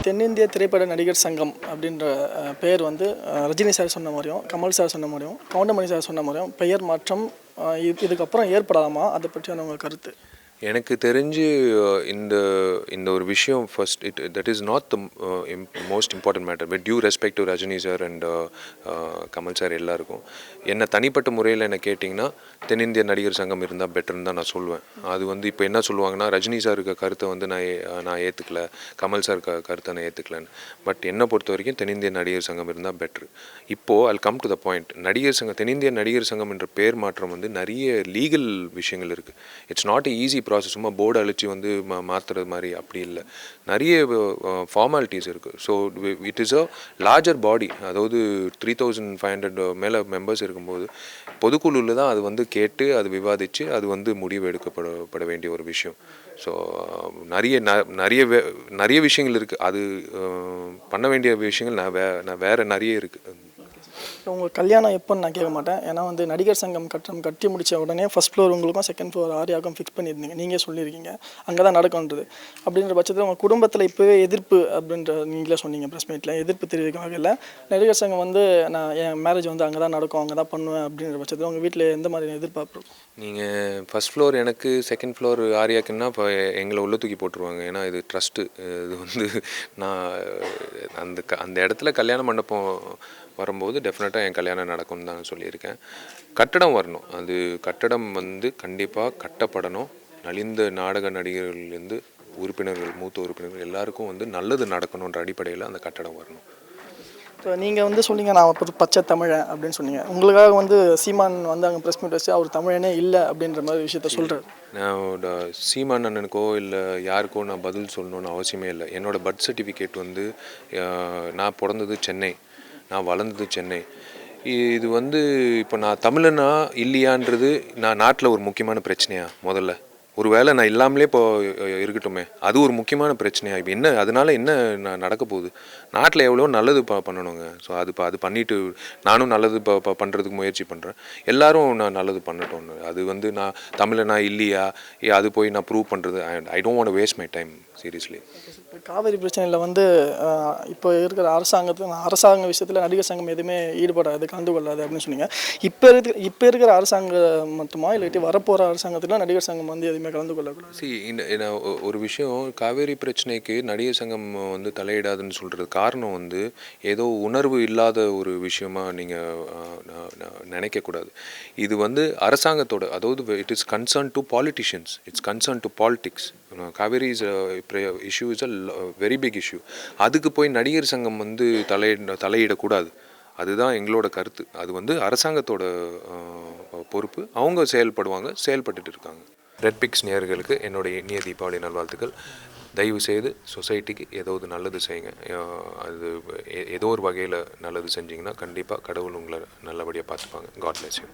தென்னிந்திய திரைப்பட நடிகர் சங்கம் அப்படின்ற பெயர் வந்து ரஜினி சார் சொன்ன மாதிரியும், கமல் சார் சொன்ன மாதிரியும், கவுண்டமணி சார் சொன்ன மாதிரியும் பெயர் மாற்றம் இதுக்கப்புறம் ஏற்படாமா? அதை பற்றியான உங்கள் கருத்து? எனக்கு தெரிஞ்சு இந்த இந்த ஒரு விஷயம் first that is not the most important matter. With due respect to Rajini sir and Kamal sir எல்லாருக்கும். என்ன தனிப்பட்ட முறையில் என்ன கேட்டிங்கன்னா, தென்னிந்திய நடிகர் சங்கம் இருந்தால் பெட்டர்னு தான் நான் சொல்லுவேன். அது வந்து இப்போ என்ன சொல்லுவாங்கன்னா, ரஜினி சாருக்கு கருத்தை வந்து நான் ஏற்றுக்கல, கமல் சார் கருத்தை நான் ஏற்றுக்கலன்னு. பட் என்னை பொறுத்த வரைக்கும் தென்னிந்திய நடிகர் சங்கம் இருந்தால் பெட்ரு. இப்போது I come to the point. நடிகர் சங்கம், தென்னிந்திய நடிகர் சங்கம் என்ற பேர் மாற்றம் வந்து நிறைய லீகல் விஷயங்கள் இருக்குது. It's not a easy process. சும்மா போர்டு அழிச்சு வந்து மாற்றுறது மாதிரி அப்படி இல்லை. நிறைய ஃபார்மாலிட்டிஸ் இருக்குது. So it is a larger body. அதாவது 3500 மேலே மெம்பர்ஸ் இருக்கும்போது பொதுக்குழுவில் தான் அது வந்து கேட்டு அது விவாதித்து அது வந்து முடிவு எடுக்கப்பட வேண்டிய ஒரு விஷயம். ஸோ நிறைய விஷயங்கள் இருக்குது. அது பண்ண வேண்டிய விஷயங்கள் நான் வேறு நிறைய இருக்குது. உங்கள் கல்யாணம் எப்போன்னு நான் கேட்க மாட்டேன். ஏன்னா வந்து நடிகர் சங்கம் கட்டி முடித்த உடனே ஃபஸ்ட் ஃப்ளோர் உங்களுக்கும், செகண்ட் ஃப்ளோர் ஆரியாவுக்கும் ஃபிக்ஸ் பண்ணியிருந்தீங்க. நீங்கள் சொல்லியிருக்கீங்க அங்கே தான் நடக்கும்ன்றது. அப்படின்ற பட்சத்தில் உங்கள் குடும்பத்தில் இப்போவே எதிர்ப்பு அப்படின்ற நீங்களே சொன்னீங்க ப்ரெஸ் மீட்டில், எதிர்ப்பு தெரிவிக்கும் வகையில் நடிகர் சங்கம் வந்து நான் என் மேரேஜ் வந்து அங்கே தான் நடக்கும், அங்கே தான் பண்ணுவேன் அப்படின்ற பட்சத்தில் உங்கள் வீட்டில் எந்த மாதிரியான எதிர்பார்ப்பு? நீங்கள் ஃபஸ்ட் ஃப்ளோர் எனக்கு, செகண்ட் ஃப்ளோர் ஆரியாக்குன்னா இப்போ எங்களை உள்ள தூக்கி போட்டுருவாங்க. ஏன்னா இது ட்ரஸ்ட்டு. இது வந்து நான் அந்த இடத்துல கல்யாண மண்டபம் வரும்போது டெஃபினட்டாக என் கல்யாணம் நடக்கும்னு தான் சொல்லியிருக்கேன். கட்டடம் வரணும். அது கட்டடம் வந்து கண்டிப்பாக கட்டப்படணும். நலிந்த நாடக நடிகர்கள்லேருந்து உறுப்பினர்கள், மூத்த உறுப்பினர்கள் எல்லாருக்கும் வந்து நல்லது நடக்கணுன்ற அடிப்படையில் அந்த கட்டடம் வரணும். இப்போ நீங்கள் வந்து சொன்னீங்க நான் பச்சை தமிழன் அப்படின்னு சொன்னீங்க. உங்களுக்காக வந்து சீமான் வந்து அங்கே ப்ரெஸ் மீட் வச்சு அவர் தமிழனே இல்லை அப்படின்ற மாதிரி விஷயத்த சொல்கிறார். நான் சீமான் அண்ணனுக்கோ இல்லை யாருக்கோ நான் பதில் சொல்லணுன்னு அவசியமே இல்லை. என்னோடய பர்த் சர்டிஃபிகேட் வந்து நான் பிறந்தது சென்னை, நான் வளர்ந்தது சென்னை. இது வந்து இப்போ நான் தமிழனா இல்லையான்றது நான் நாட்டில் ஒரு முக்கியமான பிரச்சனையா? முதல்ல ஒரு வேளை நான் இல்லாமலே இப்போ இருக்கட்டுமே, அது ஒரு முக்கியமான பிரச்சனையா? இப்போ என்ன அதனால என்ன நடக்க போகுது? நாட்டில் எவ்வளோ நல்லது பண்ணணுங்க. ஸோ அது பண்ணிவிட்டு நானும் நல்லது பண்ணுறதுக்கு முயற்சி பண்ணுறேன். எல்லோரும் நான் நல்லது பண்ணட்டோன்னு. அது வந்து நான் தமிழனா இல்லையா அது போய் நான் ப்ரூவ் பண்ணுறது I don't want to waste my time seriously. Kaveri பிரச்சனையில் வந்து இப்போ இருக்கிற அரசாங்க விஷயத்தில் நடிகர் சங்கம் எதுவுமே ஈடுபடாது, கலந்து கொள்ளாது அப்படின்னு சொன்னீங்க. இப்போ இருக்கிற அரசாங்கம் மட்டுமா இல்லாட்டி வரப்போகிற அரசாங்கத்தில் நடிகர் சங்கம் வந்து எதுவுமே கலந்து கொள்ளக்கூடாது? இந்த ஒரு விஷயம், காவேரி பிரச்சனைக்கு நடிகர் சங்கம் வந்து தலையிடாதுன்னு சொல்கிறது காரணம் வந்து ஏதோ உணர்வு இல்லாத ஒரு விஷயமா நீங்கள் நினைக்கக்கூடாது. இது வந்து அரசாங்கத்தோட, அதாவது it is concern to politicians, it's concern to politics. Cauvery issue is a very big issue. அதுக்கு போய் நடிகர் சங்கம் வந்து தலையிடக்கூடாது. அதுதான் எங்களோட கருத்து. அது வந்து அரசாங்கத்தோட பொறுப்பு. அவங்க செயல்பட்டுட்டு இருக்காங்க. ரெட் பிக்ஸ் நேயர்களுக்கு என்னுடைய இனிய தீபாவளி நல்வாழ்த்துக்கள். தயவு செய்து சொசைட்டிக்கு ஏதாவது நல்லது செய்யுங்க. அது ஏதோ ஒரு வகையில் நல்லது செஞ்சிங்கன்னா கண்டிப்பாக கடவுள் உங்களை நல்லபடியாக பார்த்துப்பாங்க. God bless you.